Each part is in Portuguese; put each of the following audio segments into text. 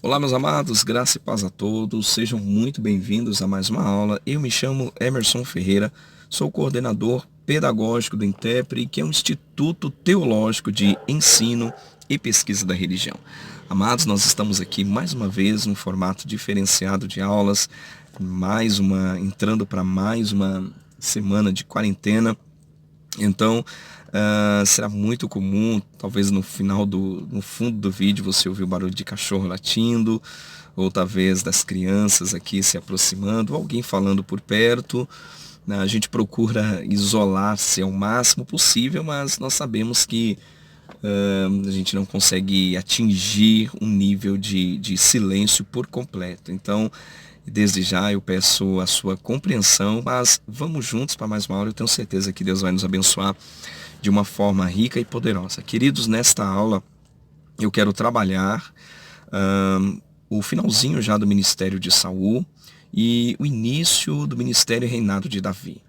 Olá, meus amados, graça e paz a todos, sejam muito bem-vindos a mais uma aula. Eu me chamo Emerson Ferreira, sou coordenador pedagógico do INTEPRE, que é um Instituto Teológico de Ensino e Pesquisa da Religião. Amados, nós estamos aqui mais uma vez num formato diferenciado de aulas, entrando para mais uma semana de quarentena. Então, será muito comum, talvez no fundo do vídeo você ouvir o barulho de cachorro latindo, ou talvez das crianças aqui se aproximando, ou alguém falando por perto. Né? A gente procura isolar-se ao máximo possível, mas nós sabemos que a gente não consegue atingir um nível de silêncio por completo. Então, desde já eu peço a sua compreensão, mas vamos juntos para mais uma aula. Eu tenho certeza que Deus vai nos abençoar de uma forma rica e poderosa. Queridos, nesta aula eu quero trabalhar o finalzinho já do ministério de Saul e o início do ministério e reinado de Davi.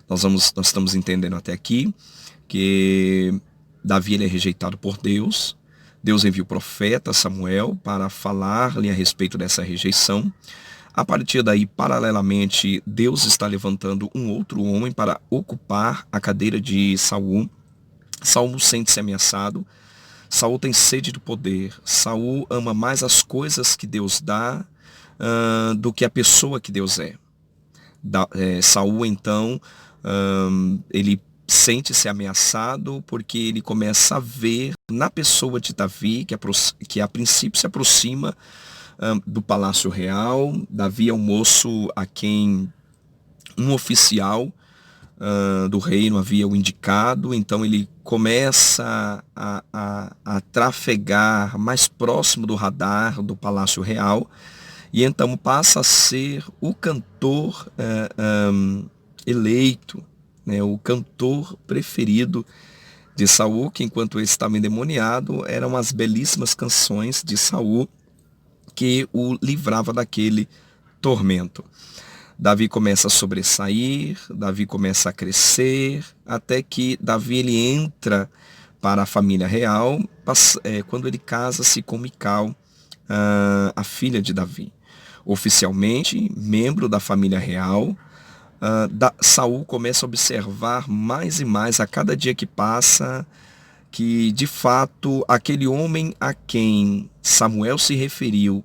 Nós estamos entendendo até aqui que Davi ele é rejeitado por Deus. Deus envia o profeta Samuel para falar-lhe a respeito dessa rejeição. A partir daí, paralelamente, Deus está levantando um outro homem para ocupar a cadeira de Saul. Saul sente-se ameaçado. Saul tem sede do poder. Saul ama mais as coisas que Deus dá do que a pessoa que Deus é. Saul, então, ele sente-se ameaçado porque ele começa a ver na pessoa de Davi, que a princípio se aproxima do palácio real. Davi é um moço a quem um oficial do reino havia o indicado, então ele começa a trafegar mais próximo do radar do palácio real, e então passa a ser o cantor eleito, né, o cantor preferido de Saul, que enquanto ele estava endemoniado, eram as belíssimas canções de Saul que o livrava daquele tormento. Davi começa a sobressair, Davi começa a crescer, até que Davi ele entra para a família real, quando ele casa-se com Mical, a filha de Davi. Oficialmente, membro da família real, Saul começa a observar mais e mais a cada dia que passa que, de fato, aquele homem a quem Samuel se referiu,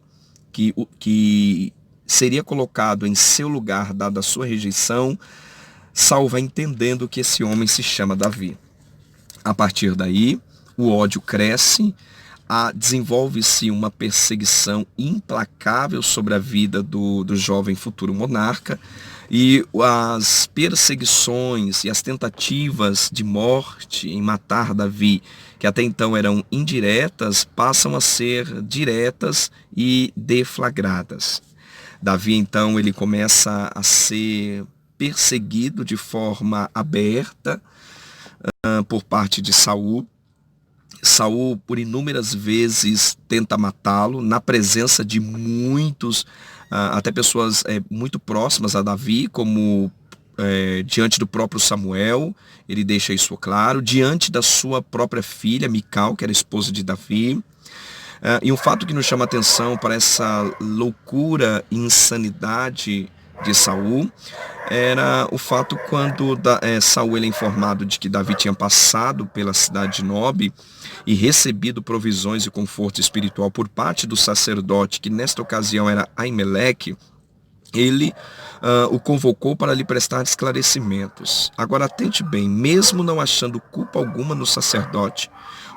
que seria colocado em seu lugar, dada a sua rejeição, Saul vai entendendo que esse homem se chama Davi. A partir daí, o ódio cresce, desenvolve-se uma perseguição implacável sobre a vida do jovem futuro monarca, e as perseguições e as tentativas de morte em matar Davi, que até então eram indiretas, passam a ser diretas e deflagradas. Davi, então, ele começa a ser perseguido de forma aberta por parte de Saul. Saul, por inúmeras vezes, tenta matá-lo, na presença de muitos, até pessoas muito próximas a Davi, como diante do próprio Samuel, ele deixa isso claro, diante da sua própria filha, Mical, que era esposa de Davi. E um fato que nos chama a atenção para essa loucura e insanidade de Saul era o fato quando Saul é informado de que Davi tinha passado pela cidade de Nob e recebido provisões e conforto espiritual por parte do sacerdote, que nesta ocasião era Aimeleque. Ele o convocou para lhe prestar esclarecimentos. Agora atente bem, mesmo não achando culpa alguma no sacerdote,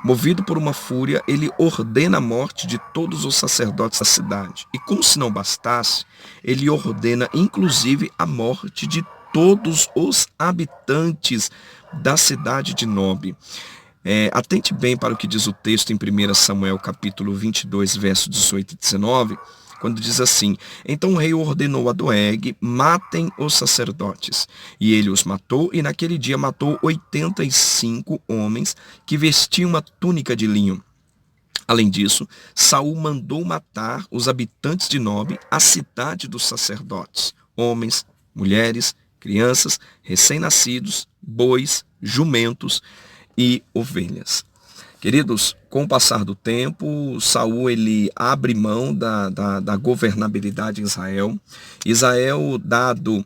movido por uma fúria, ele ordena a morte de todos os sacerdotes da cidade. E como se não bastasse, ele ordena inclusive a morte de todos os habitantes da cidade de Nob. Atente bem para o que diz o texto em 1 Samuel capítulo 22, versos 18 e 19, quando diz assim: então o rei ordenou a Doeg: matem os sacerdotes. E ele os matou, e naquele dia matou 85 homens que vestiam uma túnica de linho. Além disso, Saul mandou matar os habitantes de Nob, a cidade dos sacerdotes, homens, mulheres, crianças, recém-nascidos, bois, jumentos e ovelhas. Queridos, com o passar do tempo, Saul ele abre mão da governabilidade em Israel. Israel, dado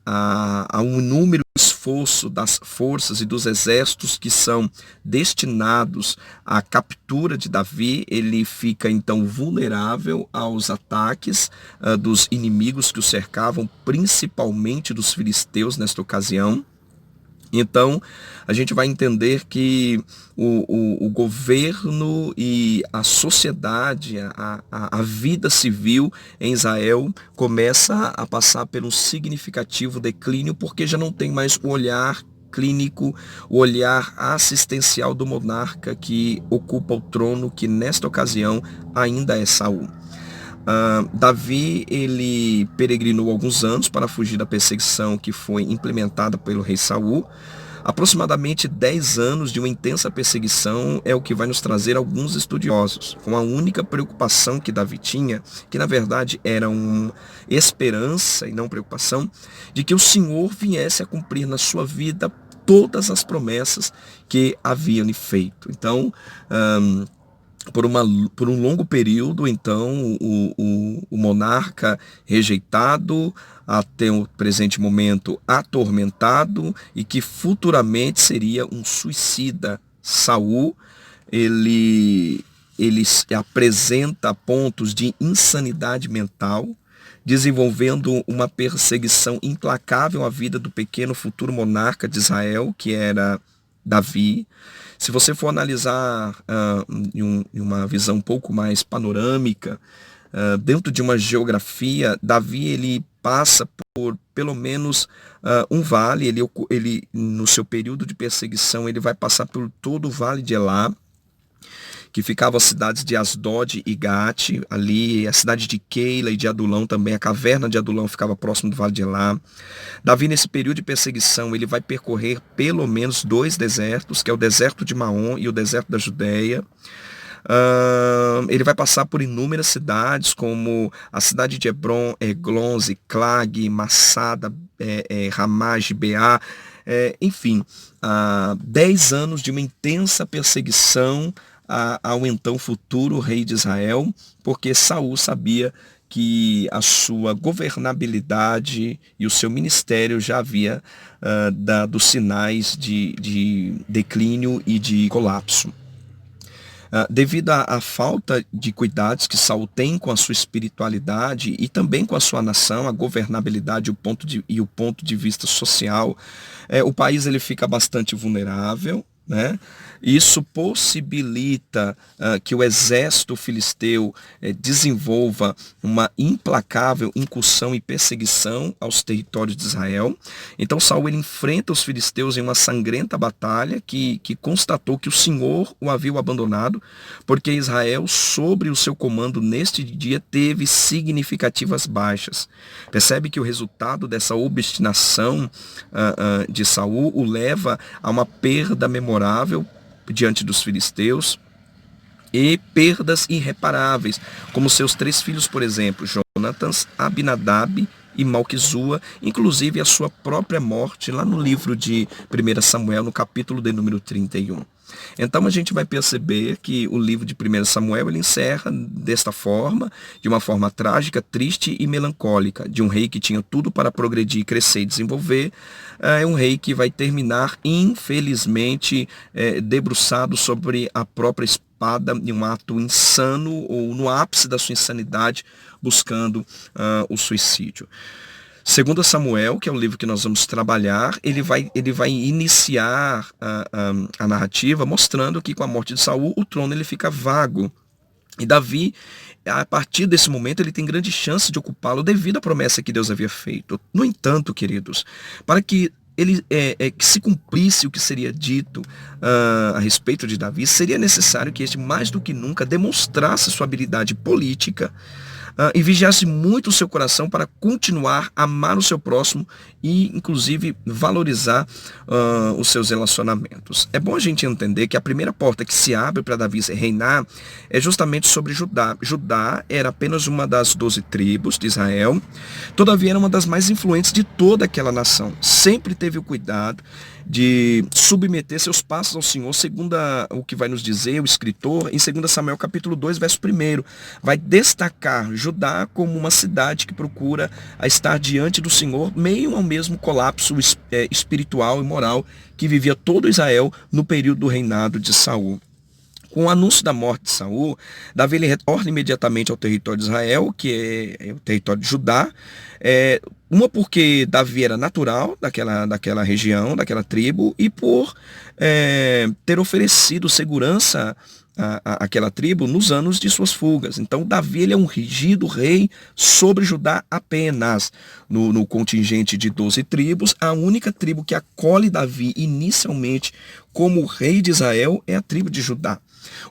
a um número esforço das forças e dos exércitos que são destinados à captura de Davi, ele fica então vulnerável aos ataques dos inimigos que o cercavam, principalmente dos filisteus nesta ocasião. Então, a gente vai entender que o governo e a sociedade, a vida civil em Israel começa a passar por um significativo declínio, porque já não tem mais o olhar clínico, o olhar assistencial do monarca que ocupa o trono, que nesta ocasião ainda é Saul. Davi ele peregrinou alguns anos para fugir da perseguição que foi implementada pelo rei Saul. Aproximadamente 10 anos de uma intensa perseguição é o que vai nos trazer alguns estudiosos, com a única preocupação que Davi tinha, que na verdade era uma esperança e não preocupação, de que o Senhor viesse a cumprir na sua vida todas as promessas que havia lhe feito. Então, por um longo período, então, o monarca rejeitado, até o presente momento atormentado, e que futuramente seria um suicida. Saul, ele apresenta pontos de insanidade mental, desenvolvendo uma perseguição implacável à vida do pequeno futuro monarca de Israel, que era Davi. Se você for analisar em uma visão um pouco mais panorâmica, dentro de uma geografia, Davi ele passa por pelo menos um vale. Ele no seu período de perseguição ele vai passar por todo o vale de Elá, que ficavam as cidades de Asdod e Gate, ali a cidade de Keila e de Adulão também, a caverna de Adulão ficava próximo do Vale de Elá. Davi, nesse período de perseguição, ele vai percorrer pelo menos 2 desertos, que é o deserto de Maom e o deserto da Judeia. Ele vai passar por inúmeras cidades, como a cidade de Hebron, Eglon, Ziklag, Massada, Ramá, Gibeá, enfim, 10 anos de uma intensa perseguição ao então futuro rei de Israel, porque Saul sabia que a sua governabilidade e o seu ministério já havia dado sinais de declínio e de colapso. Devido à falta de cuidados que Saul tem com a sua espiritualidade e também com a sua nação, a governabilidade e o ponto de vista social, o país ele fica bastante vulnerável, né? Isso possibilita que o exército filisteu desenvolva uma implacável incursão e perseguição aos territórios de Israel. Então Saul ele enfrenta os filisteus em uma sangrenta batalha que constatou que o Senhor o havia abandonado, porque Israel, sobre o seu comando neste dia, teve significativas baixas. Percebe que o resultado dessa obstinação de Saul o leva a uma perda memorável diante dos filisteus e perdas irreparáveis, como seus 3 filhos, por exemplo, Jonatas, Abinadab e Malquizua, inclusive a sua própria morte lá no livro de 1 Samuel, no capítulo de número 31. Então a gente vai perceber que o livro de 1 Samuel ele encerra desta forma, de uma forma trágica, triste e melancólica, de um rei que tinha tudo para progredir, crescer e desenvolver, um rei que vai terminar, infelizmente, debruçado sobre a própria espada, em um ato insano, ou no ápice da sua insanidade, buscando o suicídio. Segundo Samuel, que é o livro que nós vamos trabalhar, ele vai iniciar a narrativa mostrando que com a morte de Saul, o trono ele fica vago. E Davi, a partir desse momento, ele tem grande chance de ocupá-lo devido à promessa que Deus havia feito. No entanto, queridos, para que que se cumprisse o que seria dito a respeito de Davi, seria necessário que este, mais do que nunca, demonstrasse sua habilidade política e vigiasse muito o seu coração para continuar a amar o seu próximo e, inclusive, valorizar os seus relacionamentos. É bom a gente entender que a primeira porta que se abre para Davi reinar é justamente sobre Judá. Judá era apenas uma das 12 tribos de Israel, todavia era uma das mais influentes de toda aquela nação. Sempre teve o cuidado de submeter seus passos ao Senhor, segundo o que vai nos dizer o escritor, em 2 Samuel capítulo 2, verso 1, vai destacar Judá como uma cidade que procura estar diante do Senhor, meio ao mesmo colapso espiritual e moral que vivia todo Israel no período do reinado de Saul. Com o anúncio da morte de Saul, Davi ele retorna imediatamente ao território de Israel, que é o território de Judá. Uma porque Davi era natural daquela região, daquela tribo, e por ter oferecido segurança àquela tribo nos anos de suas fugas. Então Davi ele é um ungido rei sobre Judá apenas. No contingente de 12 tribos, a única tribo que acolhe Davi inicialmente como rei de Israel é a tribo de Judá.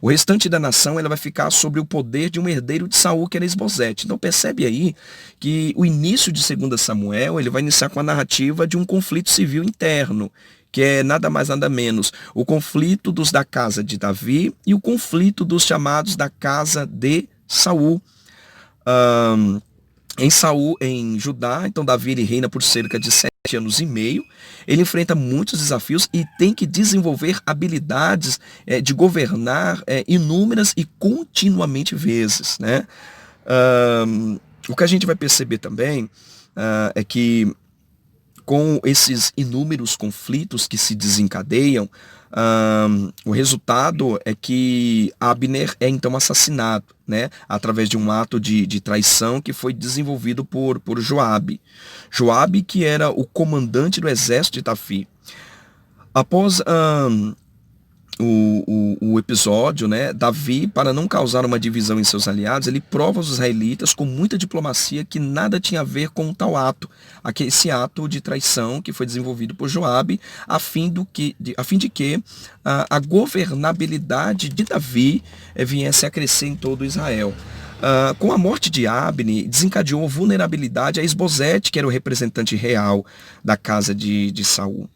O restante da nação ela vai ficar sob o poder de um herdeiro de Saul, que era Esbozete. Então percebe aí que o início de 2 Samuel ele vai iniciar com a narrativa de um conflito civil interno, que é nada mais nada menos o conflito dos da casa de Davi e o conflito dos chamados da casa de Saul. Em Judá, então Davi ele reina por cerca de 7 anos e meio. Ele enfrenta muitos desafios e tem que desenvolver habilidades de governar inúmeras e continuamente vezes, né? O que a gente vai perceber também é que com esses inúmeros conflitos que se desencadeiam, o resultado é que Abner é então assassinado, né, através de um ato de traição que foi desenvolvido por Joabe. Joabe, que era o exército de Davi. Após o episódio, né, Davi, para não causar uma divisão em seus aliados, ele prova aos israelitas com muita diplomacia que nada tinha a ver com tal ato, esse ato de traição que foi desenvolvido por Joabe, a fim de que a governabilidade de Davi viesse a crescer em todo Israel. Com a morte de Abner, desencadeou vulnerabilidade a Esbozete, que era o representante real da casa de Saul.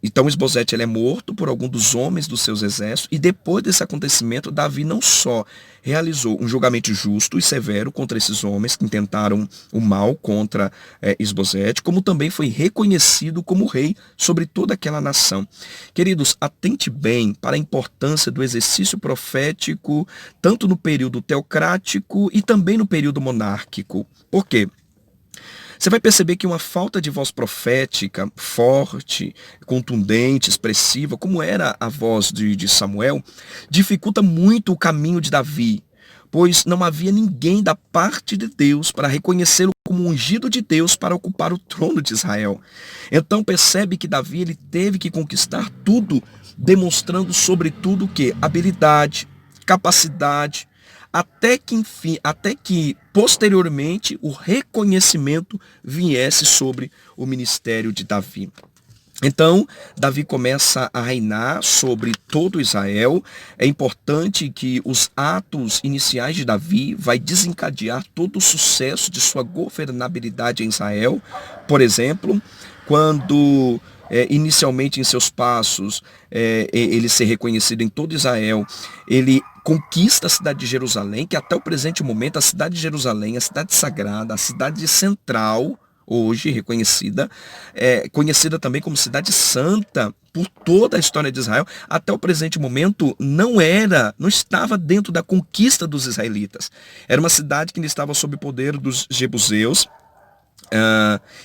Então Esbozete ele é morto por algum dos homens dos seus exércitos, e depois desse acontecimento Davi não só realizou um julgamento justo e severo contra esses homens que intentaram o mal contra Esbozete, como também foi reconhecido como rei sobre toda aquela nação. Queridos, atente bem para a importância do exercício profético, tanto no período teocrático e também no período monárquico. Por quê? Você vai perceber que uma falta de voz profética forte, contundente, expressiva, como era a voz de Samuel, dificulta muito o caminho de Davi, pois não havia ninguém da parte de Deus para reconhecê-lo como ungido de Deus para ocupar o trono de Israel. Então percebe que Davi ele teve que conquistar tudo, demonstrando sobretudo o quê? Habilidade, capacidade, até que posteriormente o reconhecimento viesse sobre o ministério de Davi. Então, Davi começa a reinar sobre todo Israel. É importante que os atos iniciais de Davi vai desencadear todo o sucesso de sua governabilidade em Israel. Por exemplo, quando inicialmente em seus passos ele ser reconhecido em todo Israel, ele conquista a cidade de Jerusalém, que até o presente momento a cidade de Jerusalém, a cidade sagrada, a cidade central, hoje reconhecida, conhecida também como cidade santa por toda a história de Israel, até o presente momento não estava dentro da conquista dos israelitas. Era uma cidade que ainda estava sob o poder dos jebuseus.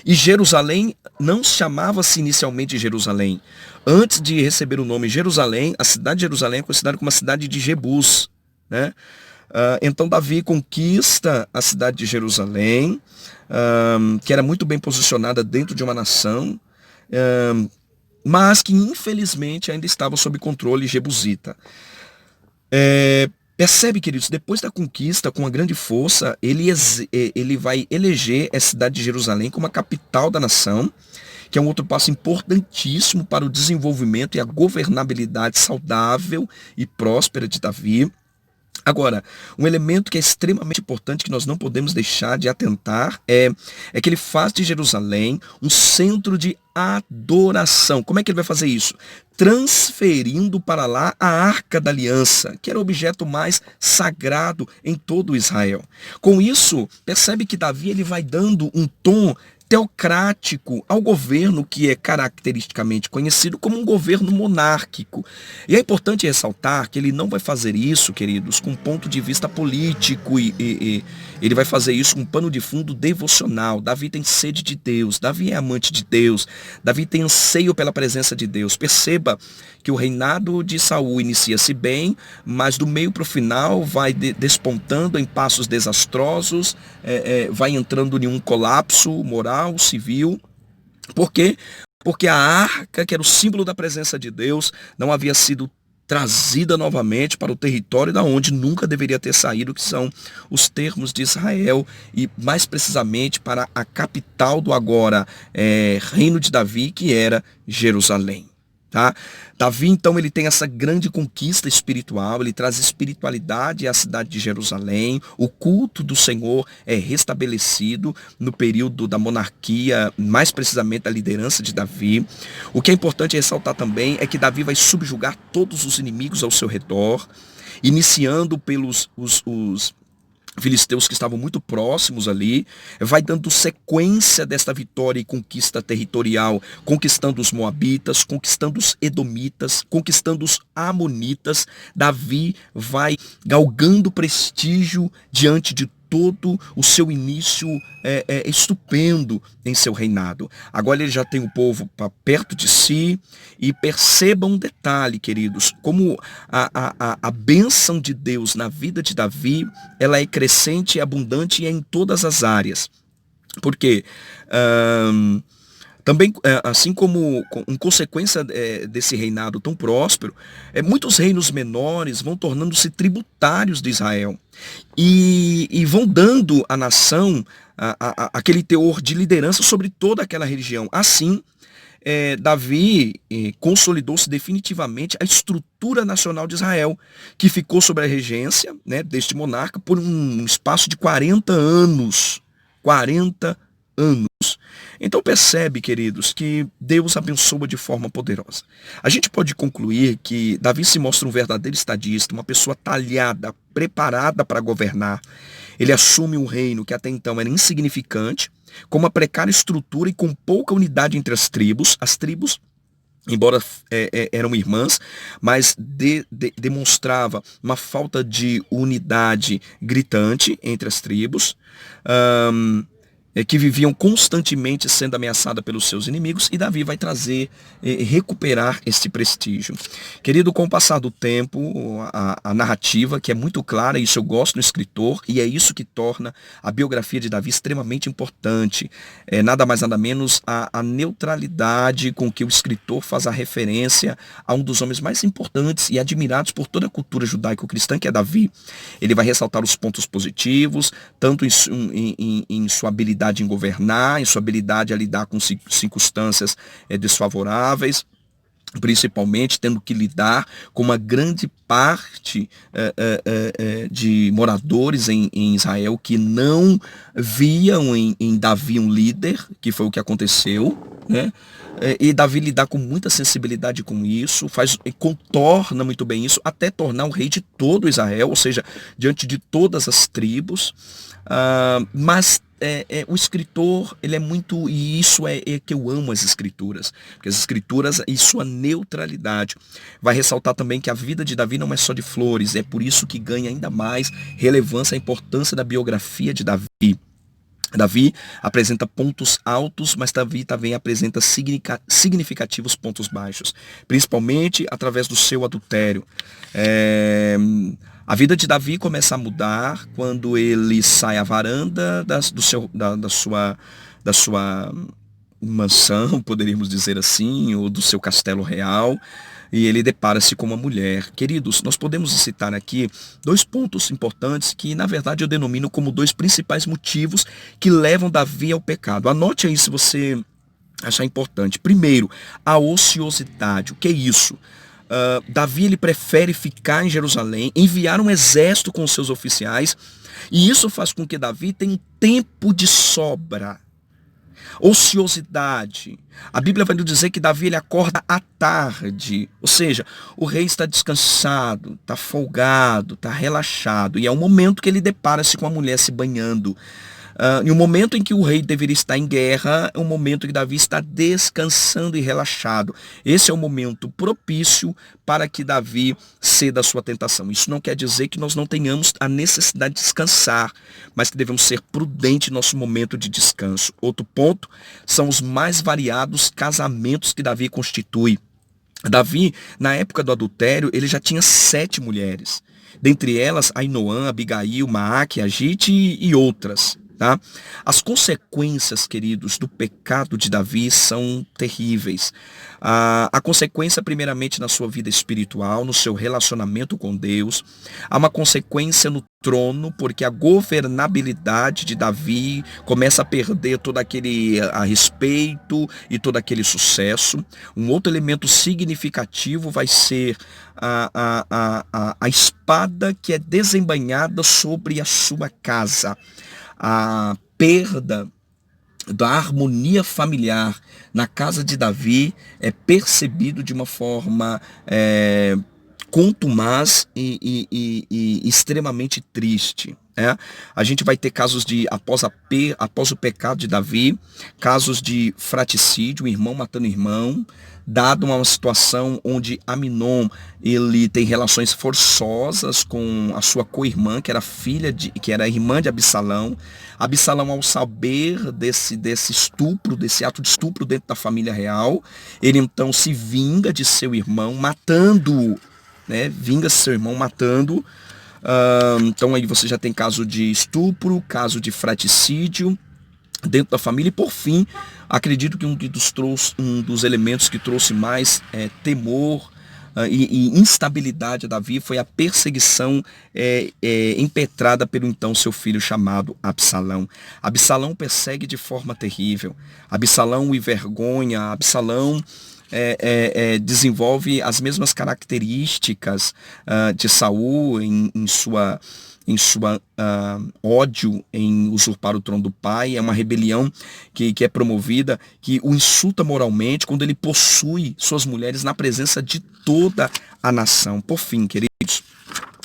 E Jerusalém não chamava-se inicialmente Jerusalém. Antes de receber o nome Jerusalém, a cidade de Jerusalém é considerada como uma cidade de Jebus, né? Então Davi conquista a cidade de Jerusalém, que era muito bem posicionada dentro de uma nação, mas que infelizmente ainda estava sob controle jebusita. Percebe, queridos, depois da conquista, com uma grande força, ele vai eleger a cidade de Jerusalém como a capital da nação, que é um outro passo importantíssimo para o desenvolvimento e a governabilidade saudável e próspera de Davi. Agora, um elemento que é extremamente importante, que nós não podemos deixar de atentar, é que ele faz de Jerusalém um centro de adoração. Como é que ele vai fazer isso? Transferindo para lá a Arca da Aliança, que era o objeto mais sagrado em todo Israel. Com isso, percebe que Davi ele vai dando um tom teocrático ao governo que é caracteristicamente conhecido como um governo monárquico. E é importante ressaltar que ele não vai fazer isso, queridos, com ponto de vista político e ele vai fazer isso com um pano de fundo devocional. Davi tem sede de Deus, Davi é amante de Deus, Davi tem anseio pela presença de Deus. Perceba que o reinado de Saul inicia-se bem, mas do meio para o final vai despontando em passos desastrosos, vai entrando em um colapso moral, civil. Por quê? Porque a arca, que era o símbolo da presença de Deus, não havia sido trazida novamente para o território da onde nunca deveria ter saído, que são os termos de Israel, e mais precisamente para a capital do agora reino de Davi, que era Jerusalém. Tá? Davi, então, ele tem essa grande conquista espiritual, ele traz espiritualidade à cidade de Jerusalém, o culto do Senhor é restabelecido no período da monarquia, mais precisamente da liderança de Davi. O que é importante ressaltar também é que Davi vai subjugar todos os inimigos ao seu redor, iniciando pelos os filisteus que estavam muito próximos ali, vai dando sequência desta vitória e conquista territorial, conquistando os moabitas, conquistando os edomitas, conquistando os amonitas. Davi vai galgando prestígio diante de todo o seu início estupendo em seu reinado. Agora ele já tem o povo perto de si, e percebam um detalhe, queridos, como a bênção de Deus na vida de Davi, ela é crescente e abundante em todas as áreas. Por quê? Também, assim como em consequência desse reinado tão próspero, muitos reinos menores vão tornando-se tributários de Israel e vão dando à nação aquele teor de liderança sobre toda aquela região. Assim, Davi consolidou-se definitivamente a estrutura nacional de Israel, que ficou sob a regência, né, deste monarca por um espaço de 40 anos. 40 anos. Então percebe, queridos, que Deus abençoa de forma poderosa. A gente pode concluir que Davi se mostra um verdadeiro estadista, uma pessoa talhada, preparada para governar. Ele assume um reino que até então era insignificante, com uma precária estrutura e com pouca unidade entre as tribos. As tribos, embora eram irmãs, mas demonstrava uma falta de unidade gritante entre as tribos, que viviam constantemente sendo ameaçadas pelos seus inimigos, e Davi vai trazer, recuperar este prestígio. Querido, com o passar do tempo, a narrativa, que é muito clara, isso eu gosto no escritor, e é isso que torna a biografia de Davi extremamente importante. Nada mais nada menos a neutralidade com que o escritor faz a referência a um dos homens mais importantes e admirados por toda a cultura judaico-cristã, que é Davi. Ele vai ressaltar os pontos positivos, tanto em sua habilidade em governar, em sua habilidade a lidar com circunstâncias desfavoráveis, principalmente tendo que lidar com uma grande parte de moradores em Israel que não viam em Davi um líder, que foi o que aconteceu, né? E Davi lidar com muita sensibilidade com isso, contorna muito bem isso, até tornar o rei de todo Israel, ou seja, diante de todas as tribos. Mas o escritor, ele é muito, e isso é que eu amo as escrituras, porque as escrituras e sua neutralidade vai ressaltar também que a vida de Davi não é só de flores, é por isso que ganha ainda mais relevância a importância da biografia de Davi. Davi apresenta pontos altos, mas Davi também apresenta significativos pontos baixos, principalmente através do seu adultério. A vida de Davi começa a mudar quando ele sai à varanda da sua mansão, poderíamos dizer assim, ou do seu castelo real, e ele depara-se com uma mulher. Queridos, nós podemos citar aqui dois pontos importantes que, na verdade, eu denomino como dois principais motivos que levam Davi ao pecado. Anote aí se você achar importante. Primeiro, a ociosidade. O que é isso? Davi, ele prefere ficar em Jerusalém, enviar um exército com seus oficiais, e isso faz com que Davi tenha um tempo de sobra. Ociosidade. A Bíblia vai nos dizer que Davi, ele acorda à tarde, ou seja, o rei está descansado, está folgado, está relaxado, e é o momento que ele depara-se com a mulher se banhando. E o momento em que o rei deveria estar em guerra é o momento em que Davi está descansando e relaxado. Esse é o momento propício para que Davi ceda à sua tentação. Isso não quer dizer que nós não tenhamos a necessidade de descansar, mas que devemos ser prudentes em nosso momento de descanso. Outro ponto são os mais variados casamentos que Davi constitui. Davi, na época do adultério, ele já tinha 7 mulheres. Dentre elas, Ainoã, Abigail, Maaque, Agite e outras. Tá? As consequências, queridos, do pecado de Davi são terríveis. A consequência, primeiramente, na sua vida espiritual, no seu relacionamento com Deus. Há uma consequência no trono, porque a governabilidade de Davi começa a perder todo aquele respeito e todo aquele sucesso. Um outro elemento significativo vai ser a espada que é desembainhada sobre a sua casa. A perda da harmonia familiar na casa de Davi é percebido de uma forma contumaz e extremamente triste. A gente vai ter casos de, após o pecado de Davi, casos de fratricídio, um irmão matando irmão, dado uma situação onde Aminon ele tem relações forçosas com a sua co-irmã, que era irmã de Absalão. Absalão, ao saber desse estupro, desse ato de estupro dentro da família real, ele então se vinga de seu irmão, matando-o, vinga-se seu irmão matando. Então aí você já tem caso de estupro, caso de fratricídio dentro da família. E por fim, acredito que um dos elementos que trouxe mais temor e instabilidade a Davi foi a perseguição impetrada pelo então seu filho chamado Absalão. Absalão persegue de forma terrível. Absalão o envergonha. Absalão desenvolve as mesmas características de Saul em sua ódio em usurpar o trono do pai. É uma rebelião que é promovida, que o insulta moralmente quando ele possui suas mulheres na presença de toda a nação. Por fim, queridos,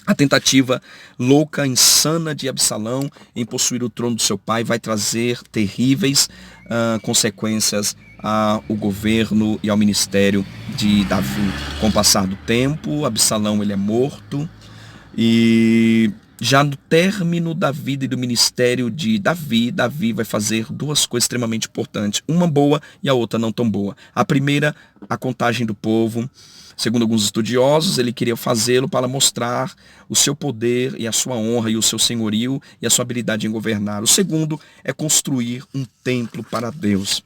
a tentativa louca, insana de Absalão em possuir o trono do seu pai vai trazer terríveis consequências ao governo e ao ministério de Davi. Com o passar do tempo, Absalão ele é morto, e já no término da vida e do ministério de Davi vai fazer 2 coisas extremamente importantes. Uma boa e a outra não tão boa. A primeira, a contagem do povo. Segundo alguns estudiosos, ele queria fazê-lo para mostrar o seu poder e a sua honra e o seu senhorio e a sua habilidade em governar. O segundo é construir um templo para Deus.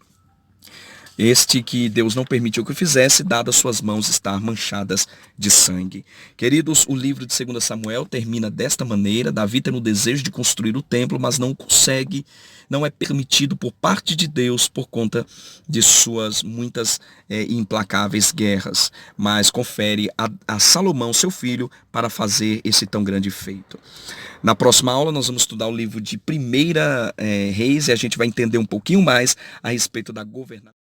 Este que Deus não permitiu que eu fizesse, dadas suas mãos estar manchadas de sangue. Queridos, o livro de 2 Samuel termina desta maneira. Davi tem o desejo de construir o templo, mas não consegue, não é permitido por parte de Deus por conta de suas muitas implacáveis guerras. Mas confere a Salomão, seu filho, para fazer esse tão grande feito. Na próxima aula nós vamos estudar o livro de 1 Reis e a gente vai entender um pouquinho mais a respeito da governança.